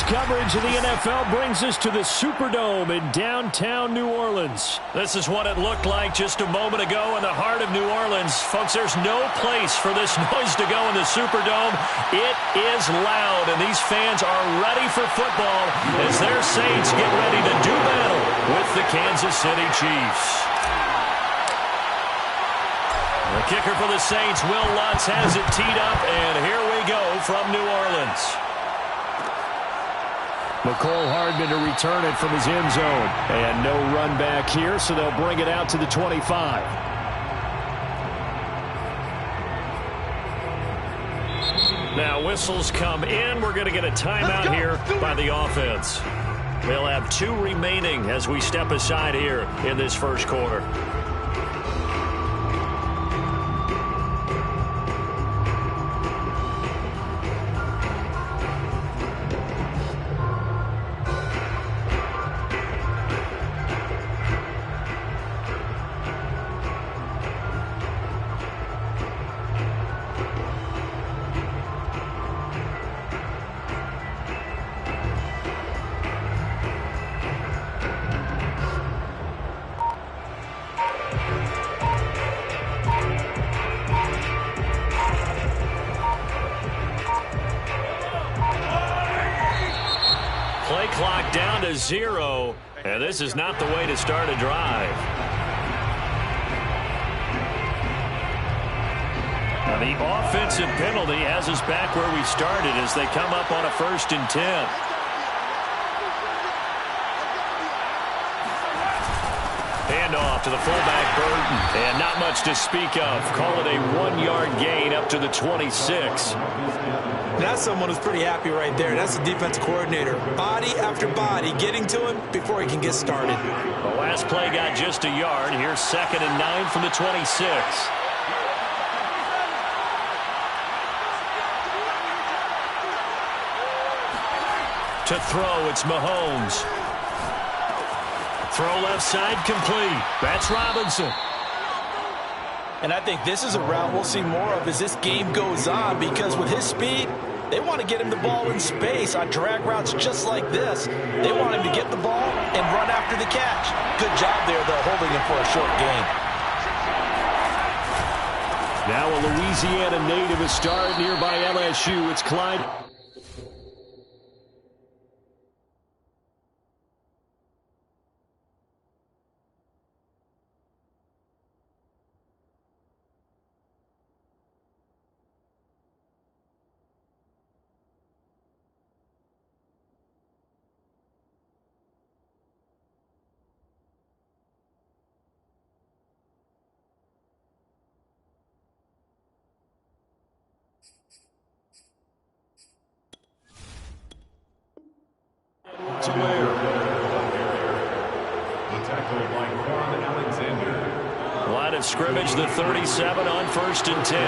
coverage of the NFL brings us to the Superdome in downtown New Orleans. This is what it looked like just a moment ago in the heart of New Orleans. Folks, there's no place for this noise to go in the Superdome. It is loud, and these fans are ready for football as their Saints get ready to do battle with the Kansas City Chiefs. The kicker for the Saints, Will Lutz, has it teed up, and here we go from New Orleans. McCole Hardman to return it from his end zone. And no run back here, so they'll bring it out to the 25. Now whistles come in. We're going to get a timeout here by the offense. They'll have 2 remaining as we step aside here in this first quarter. Play clock down to 0, and this is not the way to start a drive. Now the offensive penalty has us back where we started as they come up on a 1st and 10. Handoff to the fullback, Burton, and not much to speak of. Call it a 1-yard gain up to the 26. That's someone who's pretty happy right there. That's the defense coordinator. Body after body getting to him before he can get started. The last play got just a yard. Here's 2nd and 9 from the 26. To throw, it's Mahomes. Throw left side complete. That's Robinson. And I think this is a route we'll see more of as this game goes on, because with his speed, they want to get him the ball in space on drag routes just like this. They want him to get the ball and run after the catch. Good job there, though, holding him for a short gain. Now a Louisiana native, a star at nearby LSU. It's Clyde. Line of scrimmage, the 37 on 1st and 10.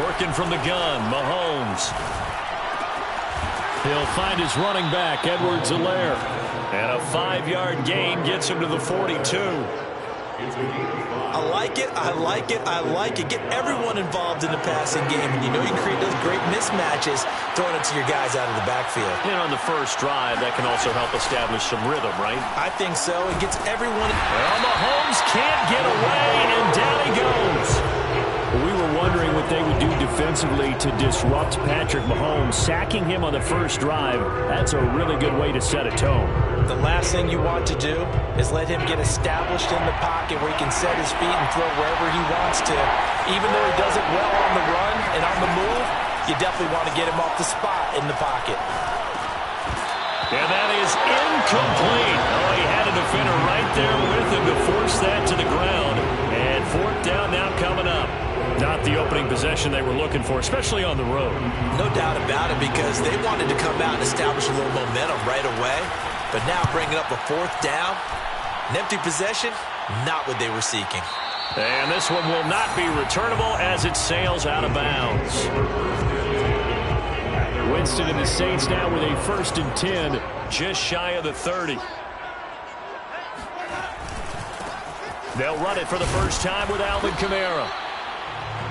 Working from the gun, Mahomes. He'll find his running back, Edwards-Helaire. And a 5-yard gain gets him to the 42. I like it, I like it, I like it. Get everyone involved in the passing game, and you know you can create those great mismatches throwing it to your guys out of the backfield. And on the first drive, that can also help establish some rhythm, right? I think so. It gets everyone. Well, Mahomes can't get away, and down he goes. We were wondering what they would do defensively to disrupt Patrick Mahomes. Sacking him on the first drive, that's a really good way to set a tone. The last thing you want to do is let him get established in the pocket where he can set his feet and throw wherever he wants to. Even though he does it well on the run and on the move, you definitely want to get him off the spot in the pocket. And that is incomplete. Oh, he had a defender right there with him to force that to the ground. And 4th down now coming up. Not the opening possession they were looking for, especially on the road. No doubt about it, because they wanted to come out and establish a little momentum right away. But now bringing up a 4th down, an empty possession, not what they were seeking. And this one will not be returnable as it sails out of bounds. Winston and the Saints now with a 1st and 10. Just shy of the 30. They'll run it for the first time with Alvin Kamara.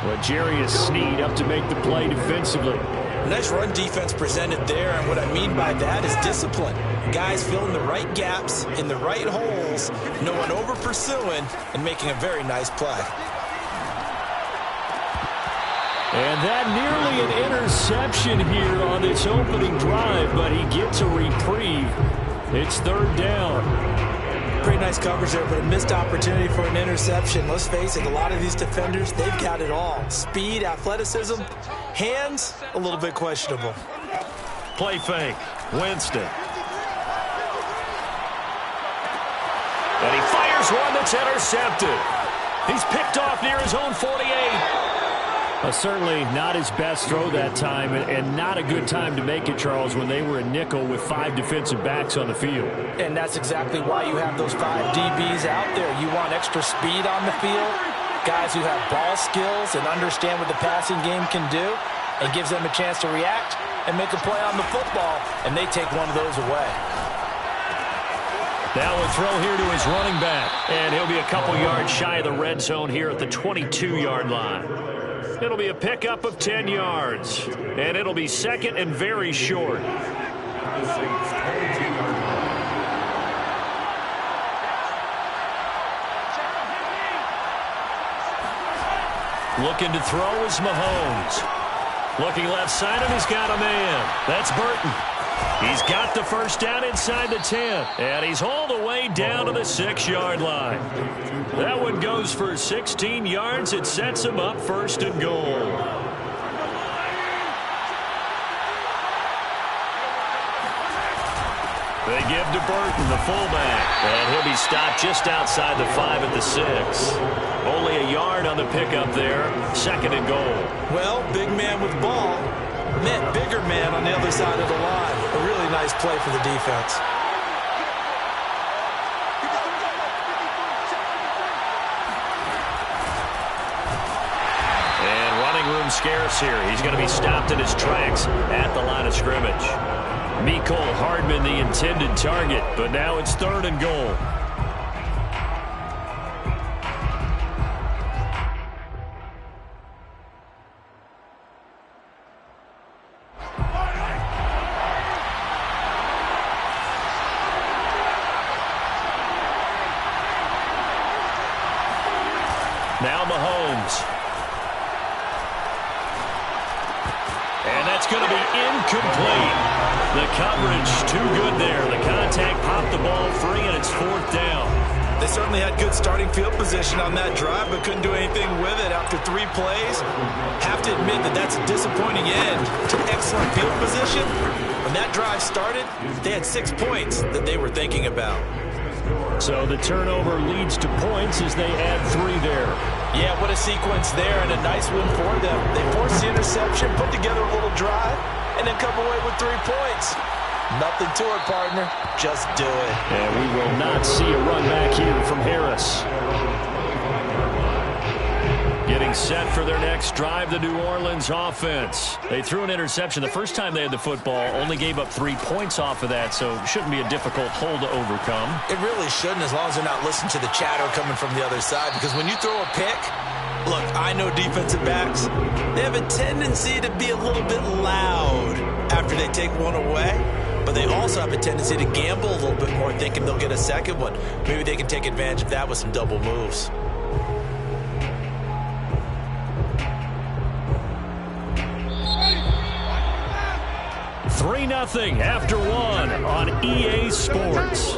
L'Jarius Sneed up to make the play defensively. Nice run defense presented there, and what I mean by that is discipline. Guys filling the right gaps in the right holes, no one over pursuing, and making a very nice play. And that nearly an interception here on this opening drive, but he gets a reprieve. It's third down. Pretty nice coverage there, but a missed opportunity for an interception. Let's face it, a lot of these defenders, they've got it all. Speed, athleticism, hands, a little bit questionable. Play fake. Winston. And he fires one that's intercepted. He's picked off near his own 48. Certainly not his best throw that time, and not a good time to make it, Charles, when they were a nickel with 5 defensive backs on the field. And that's exactly why you have those 5 DBs out there. You want extra speed on the field, guys who have ball skills and understand what the passing game can do. It gives them a chance to react and make a play on the football, and they take one of those away. Now a throw here to his running back, and he'll be a couple yards shy of the red zone here at the 22-yard line. It'll be a pickup of 10 yards, and it'll be second and very short. Looking to throw is Mahomes. Looking left side, and he's got a man. That's Burton. He's got the first down inside the 10, and he's all the way down to the 6-yard line. That one goes for 16 yards. It sets him up first and goal. They give to Burton, the fullback, and he'll be stopped just outside the 5 at the 6. Only a yard on the pickup there. Second and goal. Well, big man with ball met bigger man on the other side of the line. A really nice play for the defense. And running room scarce here. He's going to be stopped in his tracks at the line of scrimmage. Mecole Hardman, the intended target, but now it's third and goal. Now Mahomes. And that's going to be incomplete. The coverage too good there. The contact popped the ball free, and it's fourth down. They certainly had good starting field position on that drive, but couldn't do anything with it after 3 plays. Have to admit that that's a disappointing end to excellent field position. When that drive started, they had 6 points that they were thinking about. So the turnover leads to points as they add 3 there. Yeah, what a sequence there, and a nice win for them. They forced the interception, put together a little drive, and then come away with 3 points. Nothing to it, partner. Just do it. And we will not see a run back here from Harris. Getting set for their next drive, the New Orleans offense. They threw an interception the first time they had the football, only gave up 3 points off of that, so it shouldn't be a difficult hole to overcome. It really shouldn't, as long as they're not listening to the chatter coming from the other side, because when you throw a pick, look, I know defensive backs, they have a tendency to be a little bit loud after they take one away, but they also have a tendency to gamble a little bit more, thinking they'll get a second one. Maybe they can take advantage of that with some double moves. 3-0 after 1 on EA Sports.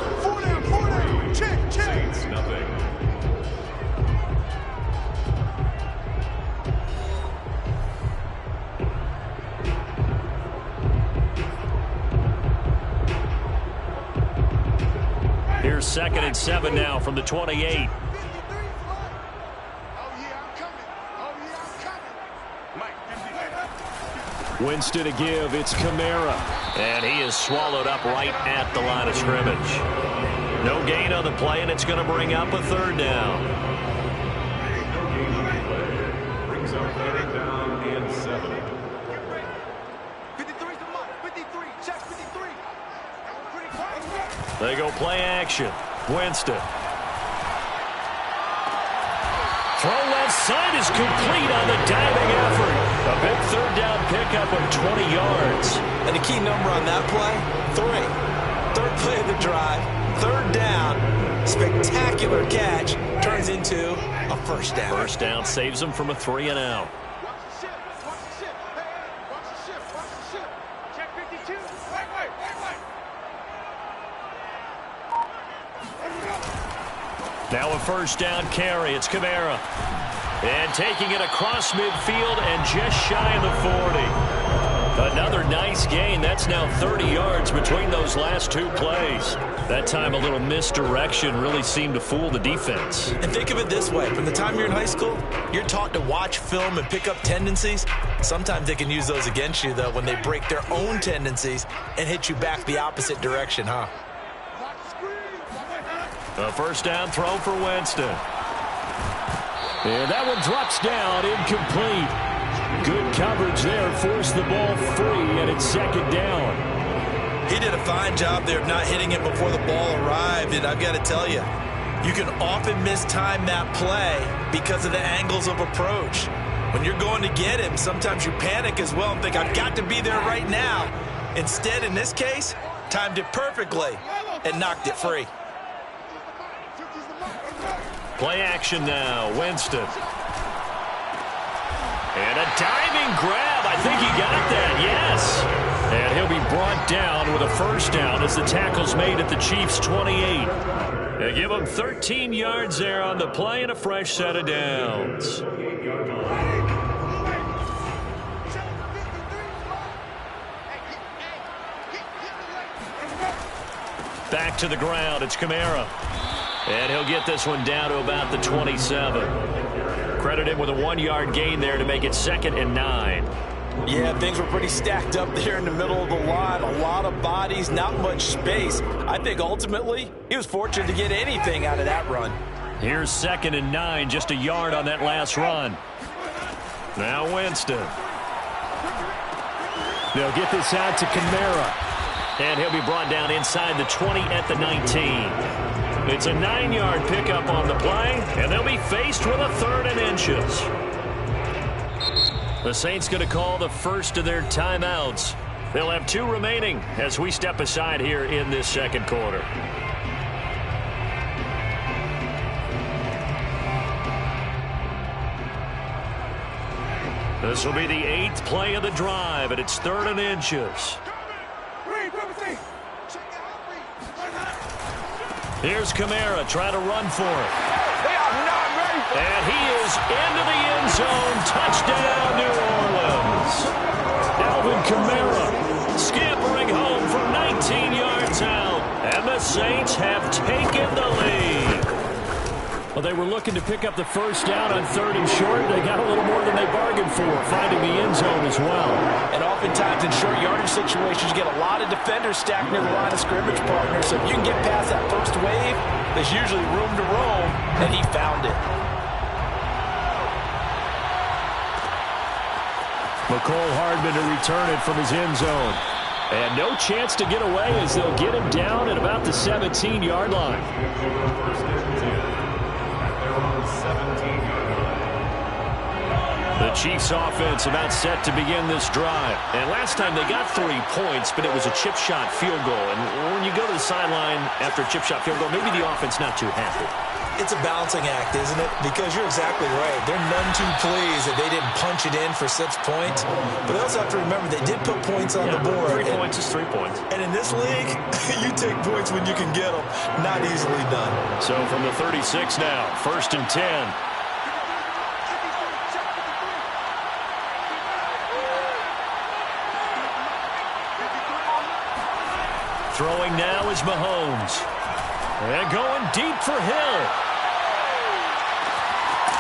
Here's 2nd and 7 now from the 28. Winston to give. It's Kamara. And he is swallowed up right at the line of scrimmage. No gain on the play, and it's going to bring up a 3rd down. Brings up 3rd down and 7. 53's the mark. 53. Check 53. They go play action. Winston. Throw left sight is complete on the diving effort. A big third down pickup of 20 yards. And the key number on that play, 3. Third play of the drive, third down, spectacular catch, turns into a first down. First down saves him from a 3-and-out. Watch the ship. Watch the ship. Hey, watch the ship. Watch the ship. Check 52. Wait. Now a first down carry. It's Kamara. And taking it across midfield and just shy of the 40. Another nice gain. That's now 30 yards between those last 2 plays. That time a little misdirection really seemed to fool the defense. And think of it this way. From the time you're in high school, you're taught to watch film and pick up tendencies. Sometimes they can use those against you, though, when they break their own tendencies and hit you back the opposite direction, huh? A first down throw for Winston. And that one drops down, incomplete. Good coverage there, forced the ball free, and it's second down. He did a fine job there of not hitting it before the ball arrived, and I've got to tell you, you can often mistime that play because of the angles of approach. When you're going to get him, sometimes you panic as well and think, I've got to be there right now. Instead, in this case, timed it perfectly and knocked it free. Play action now, Winston. And a diving grab. I think he got that, yes. And he'll be brought down with a first down as the tackle's made at the Chiefs' 28. They give him 13 yards there on the play and a fresh set of downs. Back to the ground. It's Kamara. And he'll get this one down to about the 27. Credit him with a 1-yard gain there to make it 2nd and 9. Yeah, things were pretty stacked up there in the middle of the line. A lot of bodies, not much space. I think ultimately he was fortunate to get anything out of that run. Here's 2nd and 9, just a yard on that last run. Now Winston. They'll get this out to Kamara. And he'll be brought down inside the 20 at the 19. It's a 9-yard pickup on the play, and they'll be faced with a 3rd and inches. The Saints going to call the first of their timeouts. They'll have 2 remaining as we step aside here in this second quarter. This will be the 8th play of the drive, and it's 3rd and inches. Here's Kamara trying to run for it. They are not ready for it. And he is into the end zone. Touchdown, New Orleans. Alvin Kamara scampering home from 19 yards out. And the Saints have taken the lead. Well, they were looking to pick up the first down on 3rd and short. They got a little more than they bargained for, finding the end zone as well. And oftentimes in short yardage situations, you get a lot of defenders stacked near the line of scrimmage partners. So if you can get past that first wave, there's usually room to roam, and he found it. McCole Hardman to return it from his end zone. And no chance to get away as they'll get him down at about the 17-yard line. The Chiefs offense about set to begin this drive. And last time they got 3 points, but it was a chip shot field goal. And when you go to the sideline after a chip shot field goal, maybe the offense not too happy. It's a balancing act, isn't it? Because you're exactly right. They're none too pleased that they didn't punch it in for 6 points. But they also have to remember they did put points on the board. 3 points is 3 points. And in this league, you take points when you can get them. Not easily done. So from the 36 now, 1st and 10. Throwing now is Mahomes. And going deep for Hill.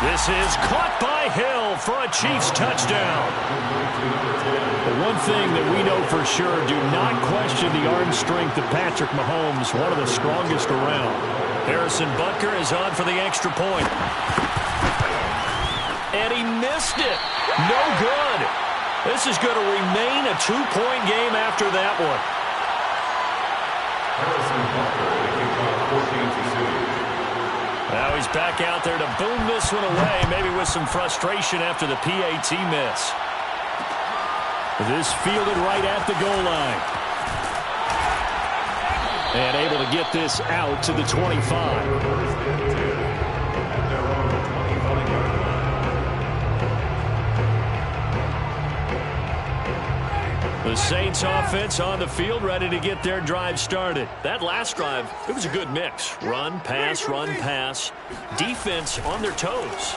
This is caught by Hill for a Chiefs touchdown. The one thing that we know for sure, do not question the arm strength of Patrick Mahomes, one of the strongest around. Harrison Butker is on for the extra point. And he missed it. No good. This is going to remain a 2-point game after that one. Now he's back out there to boom this one away, maybe with some frustration after the PAT miss. This fielded right at the goal line. And able to get this out to the 25. The Saints offense on the field, ready to get their drive started. That last drive, it was a good mix. Run, pass, defense on their toes.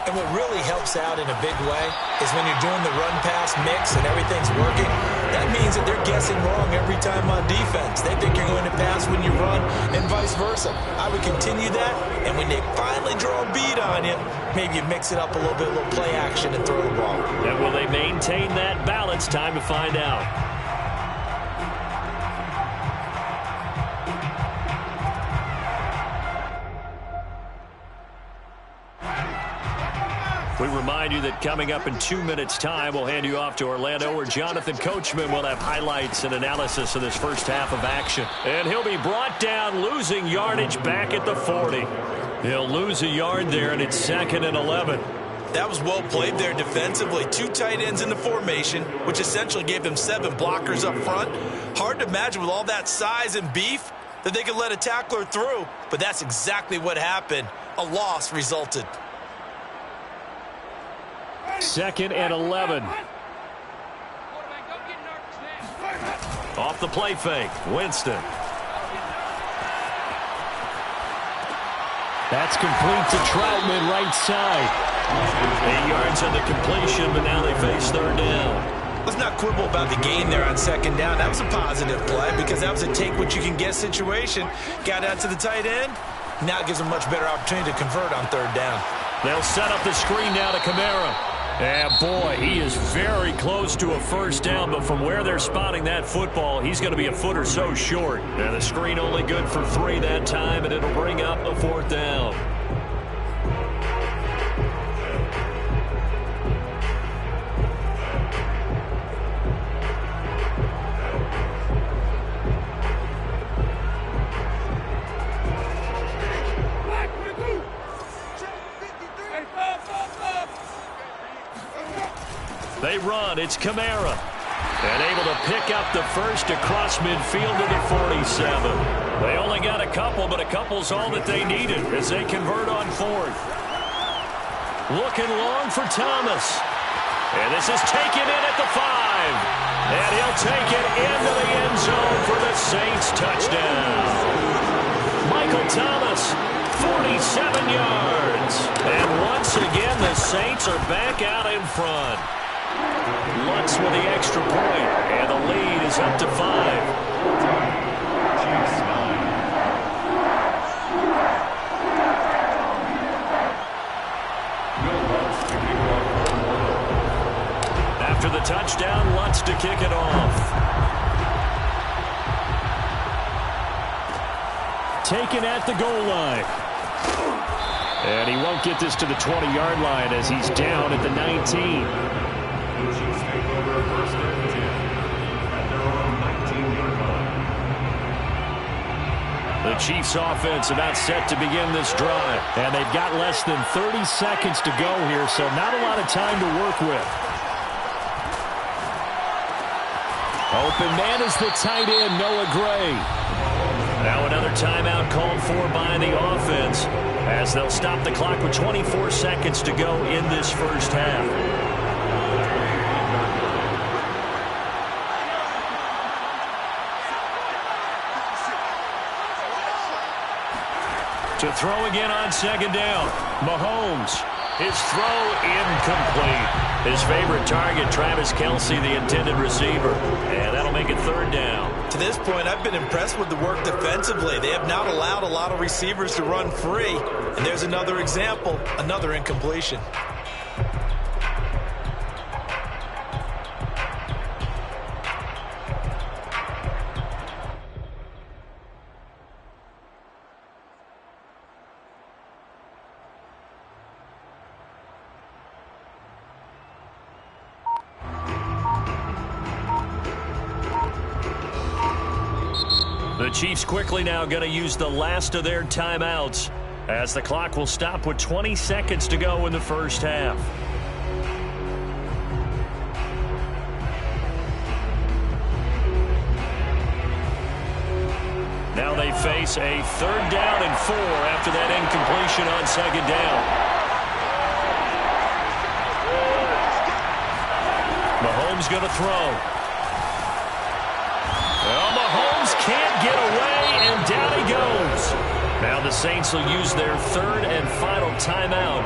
And what really helps out in a big way is when you're doing the run-pass mix and everything's working, that means that they're guessing wrong every time on defense. They think you're going to pass when you run and vice versa. I would continue that, and when they finally draw a beat on you, maybe you mix it up a little bit, a little play action and throw the ball. And will they maintain that balance? Time to find out. We remind you that coming up in 2 minutes' time, we'll hand you off to Orlando, where Jonathan Coachman will have highlights and analysis of this first half of action. And he'll be brought down, losing yardage back at the 40. He'll lose a yard there, and it's 2nd and 11. That was well played there defensively. 2 tight ends in the formation, which essentially gave them 7 blockers up front. Hard to imagine with all that size and beef that they could let a tackler through, but that's exactly what happened. A loss resulted. 2nd and 11. Off the play fake, Winston. That's complete to Troutman, right side. 8 yards on the completion, but now they face 3rd down. Let's not quibble about the gain there on 2nd down. That was a positive play because that was a take-what-you-can-get situation. Got out to the tight end. Now it gives them a much better opportunity to convert on 3rd down. They'll set up the screen now to Kamara. And boy, he is very close to a first down, but from where they're spotting that football, he's going to be a foot or so short. And the screen only good for 3 that time, and it'll bring up the 4th down. They run. It's Kamara. And able to pick up the first across midfield to the 47. They only got a couple, but a couple's all that they needed as they convert on 4th. Looking long for Thomas. And this is taken in at the 5. And he'll take it into the end zone for the Saints touchdown. Michael Thomas, 47 yards. And once again, the Saints are back out in front. Lutz with the extra point, and the lead is up to 5. After the touchdown, Lutz to kick it off. Taken at the goal line. And he won't get this to the 20-yard line as he's down at the 19. The Chiefs offense about set to begin this drive. And they've got less than 30 seconds to go here, so not a lot of time to work with. Open man is the tight end, Noah Gray. Now another timeout called for by the offense as they'll stop the clock with 24 seconds to go in this first half. To throw again on 2nd down. Mahomes. His throw incomplete. His favorite target, Travis Kelce, the intended receiver. And that'll make it 3rd down. To this point, I've been impressed with the work defensively. They have not allowed a lot of receivers to run free. And there's another example, another incompletion. The Chiefs quickly now going to use the last of their timeouts as the clock will stop with 20 seconds to go in the first half. Now they face a 3rd down and 4 after that incompletion on 2nd down. Mahomes going to throw. Well, Mahomes can't get away, and down he goes. Now the Saints will use their 3rd and final timeout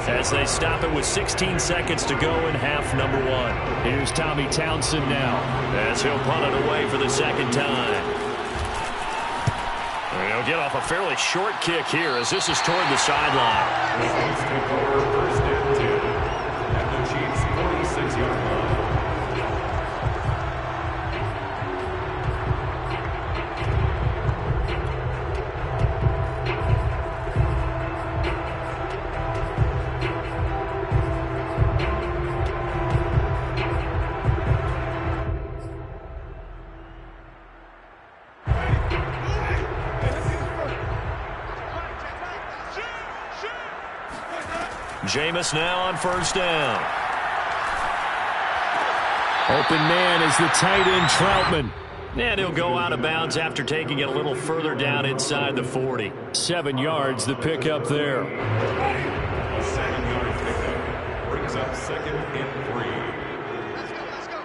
as they stop it with 16 seconds to go in half number 1. Here's Tommy Townsend now as he'll punt it away for the 2nd time. He'll get off a fairly short kick here as this is toward the sideline. The Saints take over 1st and 10 at the Chiefs' 46-yard line. Jameis now on 1st down. Open man is the tight end, Troutman. And he'll go out of bounds after taking it a little further down inside the 40. 7 yards, the pickup there. A 7-yard pickup brings up 2nd and 3. Let's go, let's go.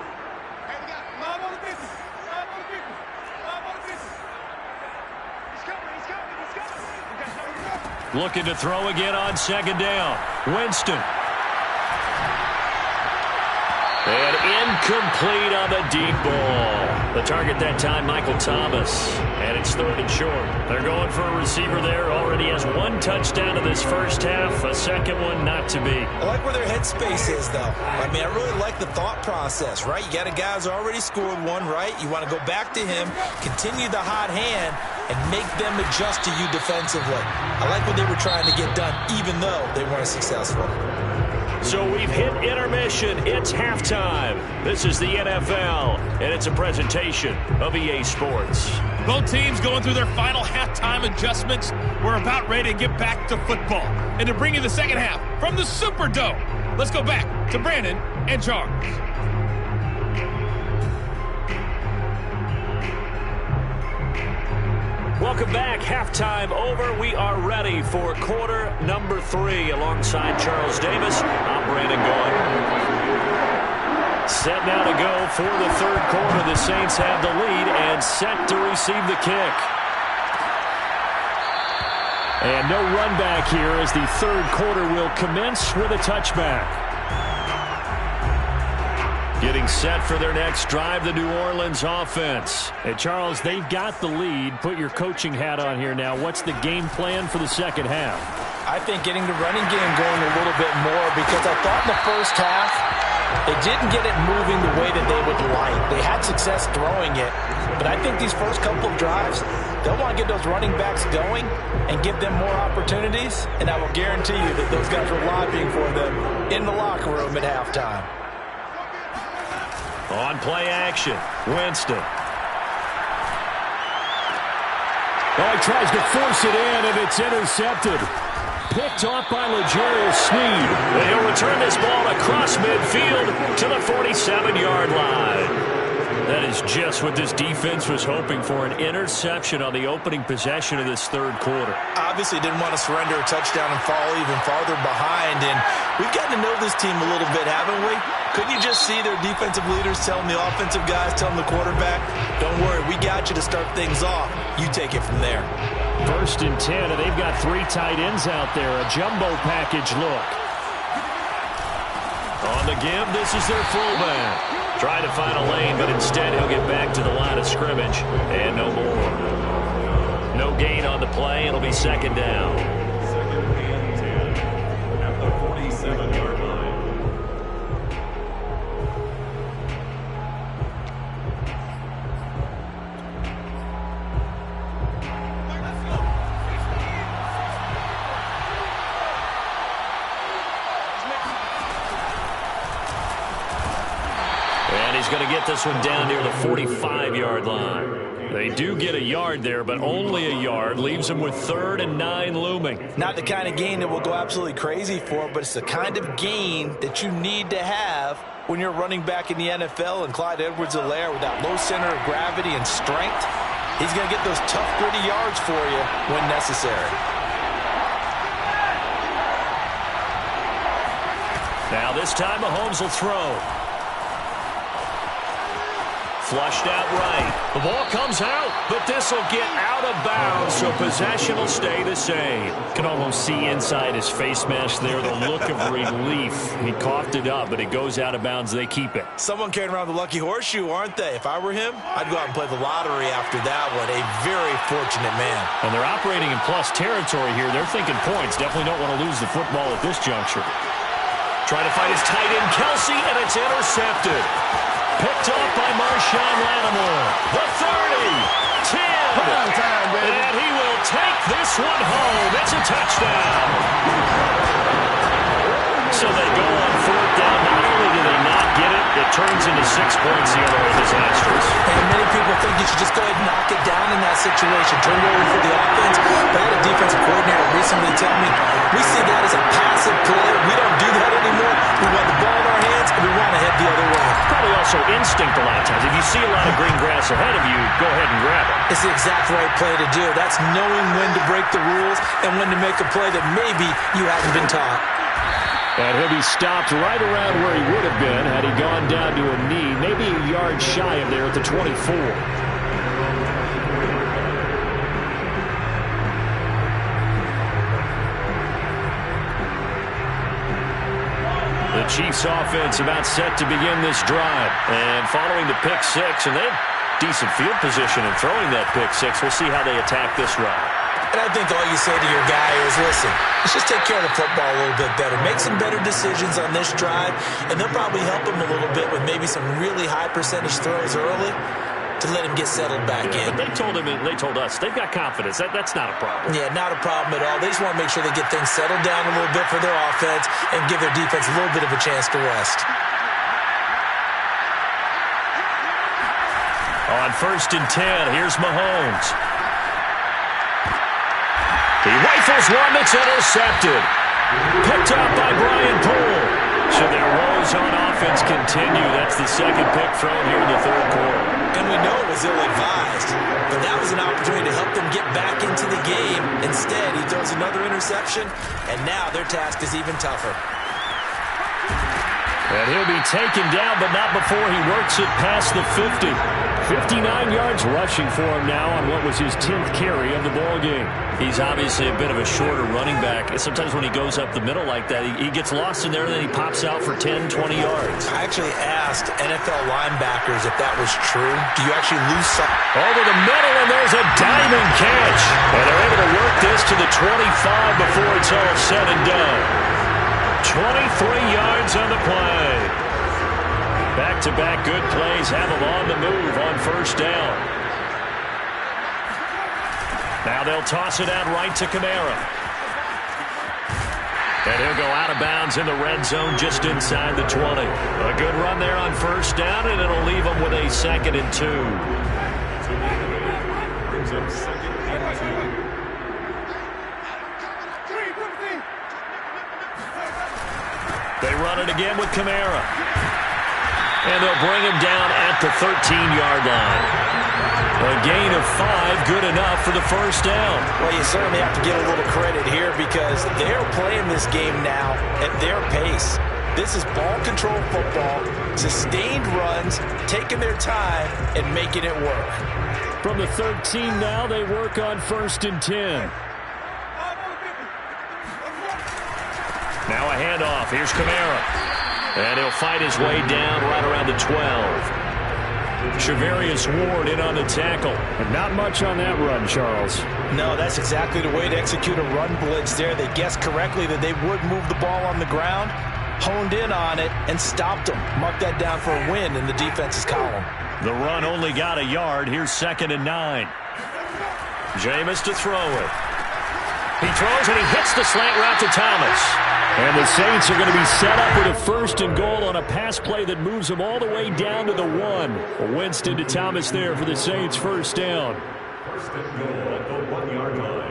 Hey, we got mob on the business. Mob on the business. Mob on the business. He's coming, he's coming, he's coming. We got no. Looking to throw again on 2nd down. Winston. And incomplete on the deep ball. The target that time, Michael Thomas. And it's 3rd and short. They're going for a receiver there. Already has 1 touchdown in this first half. A 2nd one not to be. I like where their headspace is, though. I mean, I really like the thought process, right? You got a guy who's already scored 1, right? You want to go back to him, continue the hot hand, and make them adjust to you defensively. I like what they were trying to get done, even though they weren't successful. So we've hit intermission. It's halftime. This is the NFL, and it's a presentation of EA Sports. Both teams going through their final halftime adjustments. We're about ready to get back to football. And to bring you the second half from the Superdome, let's go back to Brandon and Charles. Welcome back. Halftime over. We are ready for quarter number 3 alongside Charles Davis. I'm Brandon Gaudin. Set now to go for the 3rd quarter. The Saints have the lead and set to receive the kick. And no run back here as the 3rd quarter will commence with a touchback. Getting set for their next drive, the New Orleans offense. Hey, Charles, they've got the lead. Put your coaching hat on here now. What's the game plan for the 2nd half? I think getting the running game going a little bit more, because I thought in the first half they didn't get it moving the way that they would like. They had success throwing it, but I think these first couple of drives, they'll want to get those running backs going and give them more opportunities, and I will guarantee you that those guys are lobbying for them in the locker room at halftime. On play action, Winston. Oh, he tries to force it in, and it's intercepted. Picked off by L'Jarius Sneed. He'll return this ball across midfield to the 47-yard line. That is just what this defense was hoping for, an interception on the opening possession of this 3rd quarter. Obviously didn't want to surrender a touchdown and fall even farther behind, and we've gotten to know this team a little bit, haven't we? Couldn't you just see their defensive leaders telling the offensive guys, telling the quarterback, don't worry, we got you to start things off. You take it from there. 1st and 10, and they've got 3 tight ends out there. A jumbo package look. On the give, this is their fullback. Trying to find a lane, but instead he'll get back to the line of scrimmage. And no more. No gain on the play. It'll be 2nd down. 2nd and 10 at the 47-yard line. he's going to get this one down near the 45-yard line. They do get a yard there, but only a yard. Leaves them with 3rd and 9 looming. Not the kind of gain that will go absolutely crazy for, but it's the kind of gain that you need to have when you're running back in the NFL. And Clyde Edwards-Helaire, with that low center of gravity and strength, he's going to get those tough, gritty yards for you when necessary. Now this time Mahomes will throw. Flushed out right. The ball comes out, but this will get out of bounds, so possession will stay the same. Can almost see inside his face mask there, the look of relief. He coughed it up, but it goes out of bounds. They keep it. Someone carrying around the lucky horseshoe, aren't they? If I were him, I'd go out and play the lottery after that one. A very fortunate man. And they're operating in plus territory here. They're thinking points. Definitely don't want to lose the football at this juncture. Trying to find his tight end, Kelsey, and it's intercepted. Picked off by Marshawn Lattimore. The 30, 10, and he will take this one home. It's a touchdown. So they go on 4th down. Not only do they not get it, it turns into 6 points the other way. Disastrous. And many people think you should just go ahead and knock it down in that situation. Turn it over for the offense. But I had a defensive coordinator recently tell me, we see that as a passive play. We don't do that anymore. We want the ball in our hands, and we want to head the other way. Probably also instinct a lot of times. If you see a lot of green grass ahead of you, go ahead and grab it. It's the exact right play to do. That's knowing when to break the rules and when to make a play that maybe you haven't been taught. And he'll be stopped right around where he would have been had he gone down to a knee, maybe a yard shy of there at the 24. The Chiefs offense about set to begin this drive. And following the pick six, and they have decent field position in throwing that pick six. We'll see how they attack this route. And I think all you say to your guy is, listen, let's just take care of the football a little bit better. Make some better decisions on this drive, and they'll probably help him a little bit with maybe some really high percentage throws early to let him get settled back in. But they told him, and they told us, they've got confidence. That's not a problem. Yeah, not a problem at all. They just want to make sure they get things settled down a little bit for their offense and give their defense a little bit of a chance to rest. On 1st and 10, here's Mahomes. He rifles one that's intercepted. Picked up by Brian Poole. So their woes on offense continue. That's the second pick thrown here in the 3rd quarter. And we know it was ill-advised, but that was an opportunity to help them get back into the game. Instead, he throws another interception, and now their task is even tougher. And he'll be taken down, but not before he works it past the 50. 59 yards rushing for him now on what was his 10th carry of the ball game. He's obviously a bit of a shorter running back. Sometimes when he goes up the middle like that, he gets lost in there, and then he pops out for 10, 20 yards. I actually asked NFL linebackers if that was true. Do you actually lose some? Over the middle, and there's a diamond catch. And they're able to work this to the 25 before it's all said and done. 23 yards on the play. Back-to-back good plays have them on the move on 1st down. Now they'll toss it out right to Kamara. And he'll go out of bounds in the red zone just inside the 20. A good run there on 1st down, and it'll leave them with a 2nd and 2. Brings up 2nd and 2. They run it again with Kamara. And they'll bring him down at the 13-yard line. A gain of 5, good enough for the 1st down. Well, you certainly have to get a little credit here because they're playing this game now at their pace. This is ball control football, sustained runs, taking their time, and making it work. From the 13 now, they work on 1st and 10. Now a handoff. Here's Kamara. And he'll fight his way down right around the 12. Charvarius Ward in on the tackle. And not much on that run, Charles. No, that's exactly the way to execute a run blitz there. They guessed correctly that they would move the ball on the ground, honed in on it, and stopped them. Mark that down for a win in the defense's column. The run only got a yard. Here's 2nd and 9. Jameis to throw it. He throws and he hits the slant route to Thomas. And the Saints are going to be set up with a 1st and goal on a pass play that moves them all the way down to the 1. Winston to Thomas there for the Saints' 1st down. 1st and goal at the 1-yard line.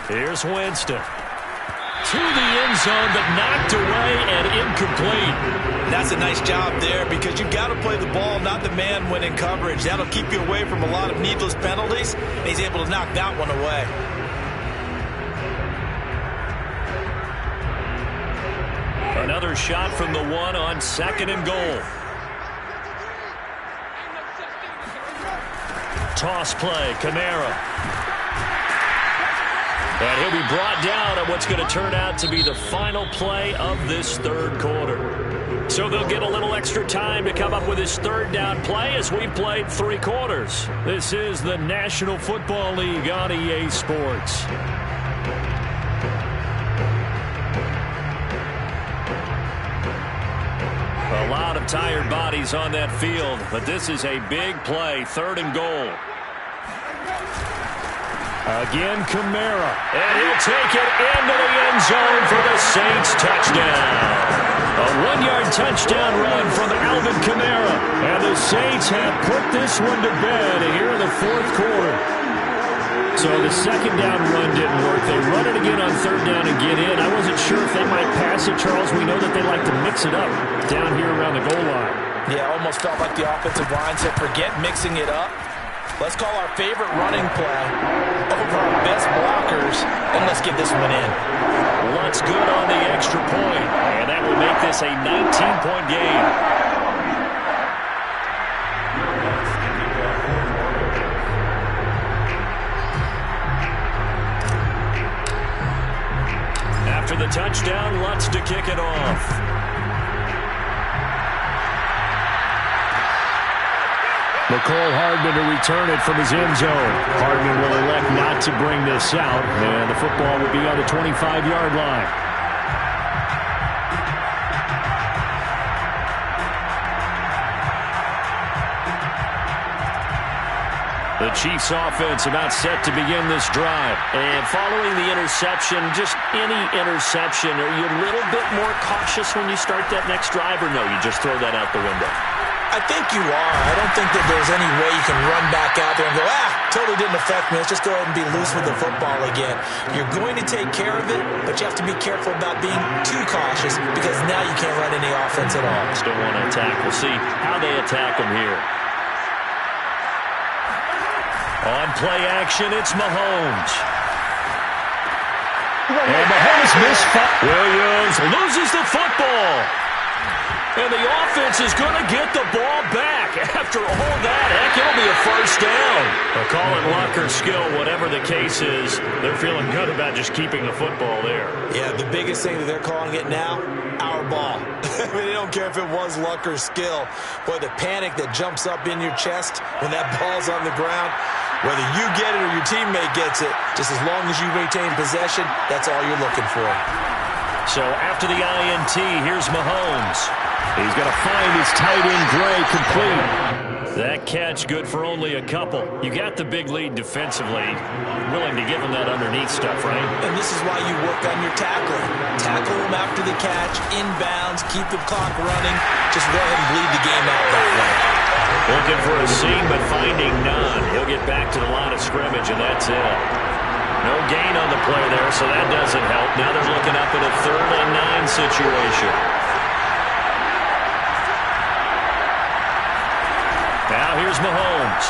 Here's Winston. To the end zone, but knocked away and incomplete. That's a nice job there because you've got to play the ball, not the man when in coverage. That'll keep you away from a lot of needless penalties. And he's able to knock that one away. Another shot from the 1 on 2nd and goal. Toss play, Kamara. And he'll be brought down at what's going to turn out to be the final play of this 3rd quarter. So they'll get a little extra time to come up with his 3rd down play as we've played 3 quarters. This is the National Football League on EA Sports. A lot of tired bodies on that field, but this is a big play, 3rd and goal. Again, Kamara. And he'll take it into the end zone for the Saints touchdown. A 1-yard touchdown run from Alvin Kamara. And the Saints have put this one to bed here in the 4th quarter. So the 2nd down run didn't work. They run it again on 3rd down and get in. I wasn't sure if they might pass it, Charles. We know that they like to mix it up down here around the goal line. Yeah, almost felt like the offensive line said, forget mixing it up. Let's call our favorite running play over our best blockers, and let's get this one in. Lutz good on the extra point, and that will make this a 19-point game. After the touchdown, Lutz to kick it off. McCole Hardman to return it from his end zone. Hardman will elect not to bring this out, and the football will be on the 25-yard line. The Chiefs offense about set to begin this drive. And following the interception, just any interception, are you a little bit more cautious when you start that next drive, or no, you just throw that out the window? I think you are. I don't think that there's any way you can run back out there and go, totally didn't affect me. Let's just go ahead and be loose with the football again. You're going to take care of it, but you have to be careful about being too cautious because now you can't run any offense at all. Still want to attack. We'll see how they attack them here. On play action, it's Mahomes. And Mahomes misfires. Williams loses the football. And the offense is going to get the ball back. After all that, heck, it'll be a 1st down. They'll call it luck or skill, whatever the case is. They're feeling good about just keeping the football there. Yeah, the biggest thing that they're calling it now, our ball. I mean, they don't care if it was luck or skill. Boy, the panic that jumps up in your chest when that ball's on the ground, whether you get it or your teammate gets it, just as long as you maintain possession, that's all you're looking for. So after the INT, here's Mahomes. He's going to find his tight end Gray complete. That catch good for only a couple. You got the big lead defensively. Willing to give him that underneath stuff, right? And this is why you work on your tackling. Tackle him after the catch, inbounds, keep the clock running. Just go ahead and bleed the game out that way. Looking for a seam, but finding none. He'll get back to the line of scrimmage, and that's it. No gain on the play there, so that doesn't help. Now they're looking up in a 3rd and 9 situation. Now here's Mahomes.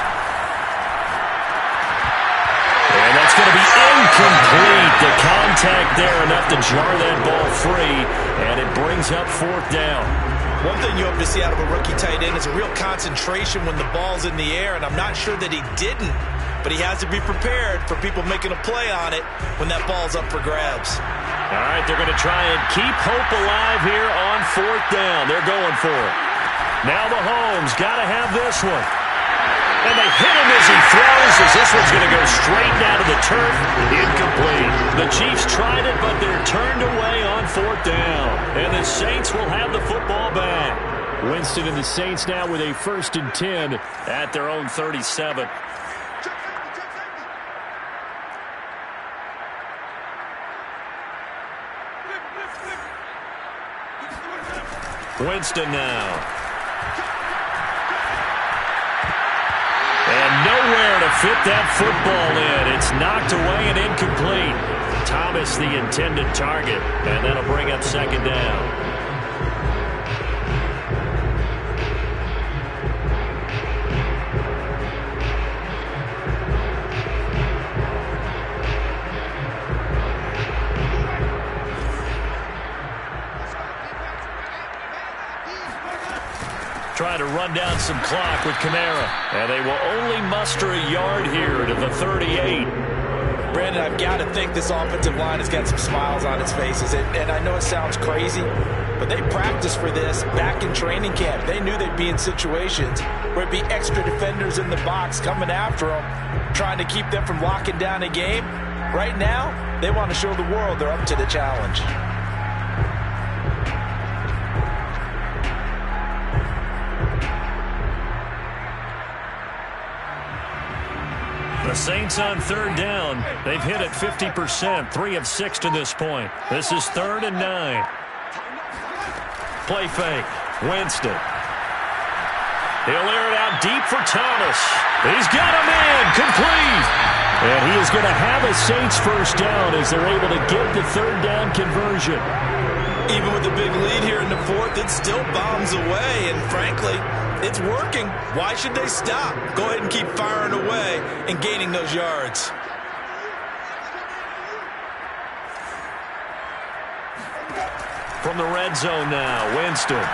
And that's going to be incomplete. The contact there enough to jar that ball free, and it brings up 4th down. One thing you hope to see out of a rookie tight end is a real concentration when the ball's in the air, and I'm not sure that he didn't, but he has to be prepared for people making a play on it when that ball's up for grabs. All right, they're going to try and keep hope alive here on 4th down. They're going for it. Now Mahomes got to have this one. And they hit him as he throws, as this one's going to go straight down to the turf. Incomplete. The Chiefs tried it, but they're turned away on 4th down. And the Saints will have the football back. Winston and the Saints now with a 1st and 10 at their own 37. Winston now. And nowhere to fit that football in. It's knocked away and incomplete. Thomas the intended target, and that'll bring up 2nd down. Trying to run down some clock with Kamara. And they will only muster a yard here to the 38. Brandon, I've got to think this offensive line has got some smiles on its faces. And I know it sounds crazy, but they practiced for this back in training camp. They knew they'd be in situations where it'd be extra defenders in the box coming after them, trying to keep them from locking down a game. Right now, they want to show the world they're up to the challenge. The Saints on 3rd down. They've hit it 50%, 3 of 6 to this point. This is 3rd and 9. Play fake. Winston. He'll air it out deep for Thomas. He's got a man. Complete. And he is going to have a Saints 1st down as they're able to get the 3rd down conversion. Even with the big lead here in the 4th, it still bombs away. And frankly, it's working. Why should they stop? Go ahead and keep firing away and gaining those yards. From the red zone now, Winston.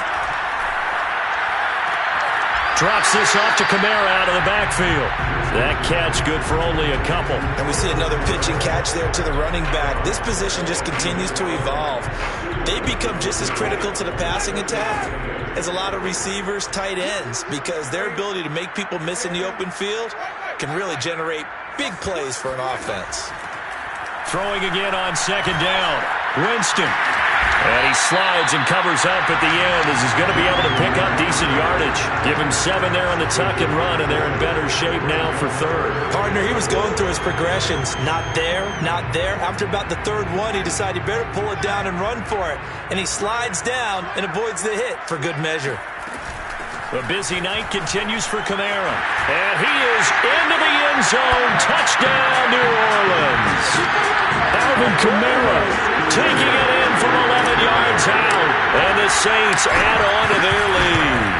Drops this off to Kamara out of the backfield. That catch good for only a couple. And we see another pitch and catch there to the running back. This position just continues to evolve. They become just as critical to the passing attack as a lot of receivers, tight ends, because their ability to make people miss in the open field can really generate big plays for an offense. Throwing again on 2nd down. Winston. And he slides and covers up at the end as he's going to be able to pick up decent yardage. Give him 7 there on the tuck and run, and they're in better shape now for 3rd. Partner, he was going through his progressions. Not there, not there. After about the 3rd one, he decided he better pull it down and run for it. And he slides down and avoids the hit for good measure. The busy night continues for Kamara. And he is into the end zone. Touchdown, New Orleans. Alvin Kamara taking it in from 11 yards out. And the Saints add on to their lead.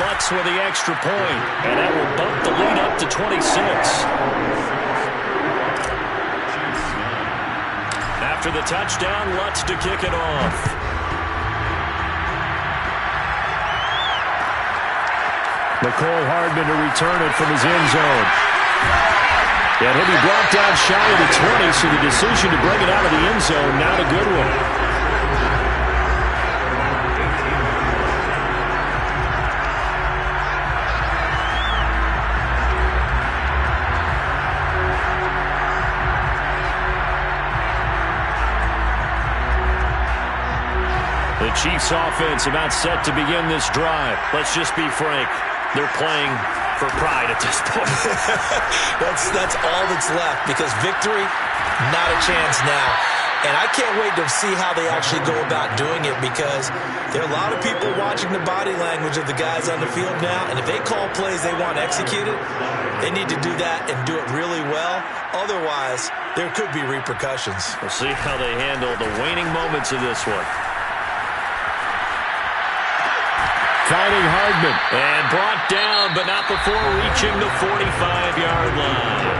Lutz with the extra point. And that will bump the lead up to 26. After the touchdown, Lutz to kick it off. McCole Hardman to return it from his end zone. And he'll be brought down shy of the 20, so the decision to bring it out of the end zone, not a good one. The Chiefs offense about set to begin this drive. Let's just be frank. They're playing for pride at this point. That's all that's left, because victory, not a chance now. And I can't wait to see how they actually go about doing it, because there are a lot of people watching the body language of the guys on the field now, and if they call plays they want executed, they need to do that and do it really well. Otherwise, there could be repercussions. We'll see how they handle the waning moments of this one. Finding Hardman, and brought down, but not before reaching the 45-yard line.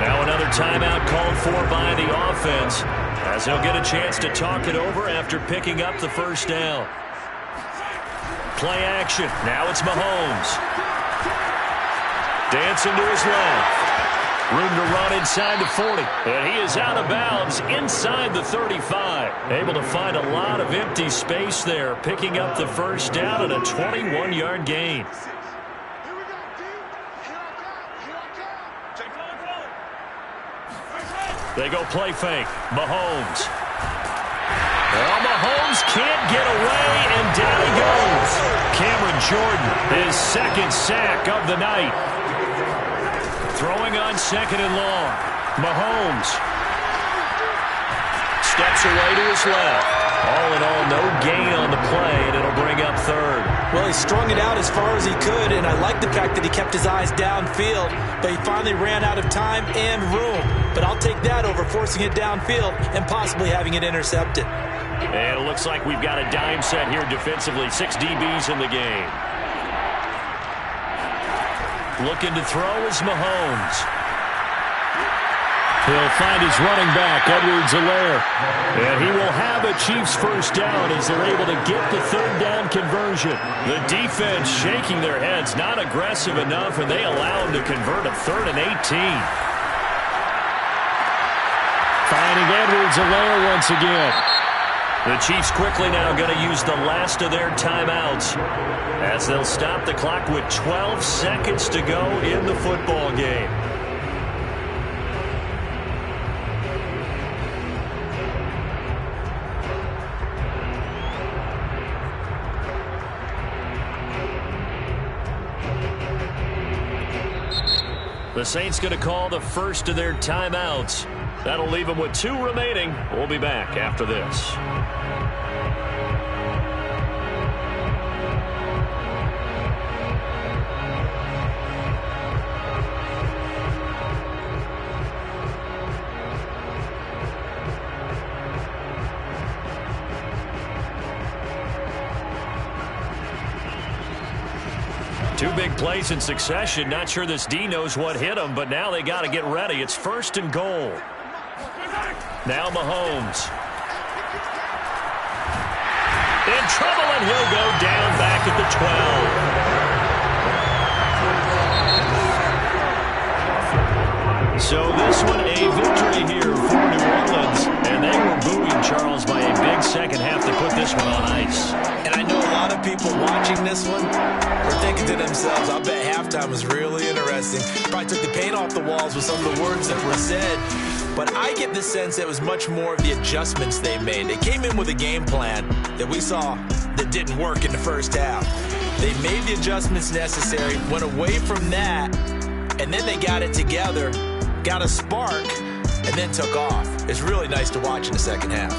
Now another timeout called for by the offense, as he'll get a chance to talk it over after picking up the 1st down. Play action. Now it's Mahomes. Dancing to his left. Room to run inside the 40. And he is out of bounds inside the 35. Able to find a lot of empty space there, picking up the 1st down and a 21-yard gain. They go play fake. Mahomes. Well, Mahomes can't get away, and down he goes. Cameron Jordan, his second sack of the night. Throwing on second and long. Mahomes steps away to his left. All in all, no gain on the play, and it'll bring up third. Well, he strung it out as far as he could, and I like the fact that he kept his eyes downfield, but he finally ran out of time and room. But I'll take that over forcing it downfield and possibly having it intercepted. And it looks like we've got a dime set here defensively. 6 DBs in the game. Looking to throw is Mahomes. He'll find his running back, Edwards-Helaire. And he will have a Chiefs first down as they're able to get the third down conversion. The defense shaking their heads, not aggressive enough, and they allow him to convert a 3rd and 18. Finding Edwards-Helaire once again. The Chiefs quickly now going to use the last of their timeouts as they'll stop the clock with 12 seconds to go in the football game. The Saints going to call the first of their timeouts. That'll leave them with 2 remaining. We'll be back after this. Two big plays in succession. Not sure this D knows what hit him, but now they got to get ready. It's 1st and goal. Now Mahomes. In trouble, and he'll go down back at the 12. So this one a victory here for New Orleans. And they were booing Charles by a big second half to put this one on ice. And I know a lot of people watching this one were thinking to themselves, I bet halftime was really interesting. Probably took the paint off the walls with some of the words that were said. But I get the sense that it was much more of the adjustments they made. They came in with a game plan that we saw that didn't work in the first half. They made the adjustments necessary, went away from that, and then they got it together, got a spark, and then took off. It's really nice to watch in the second half.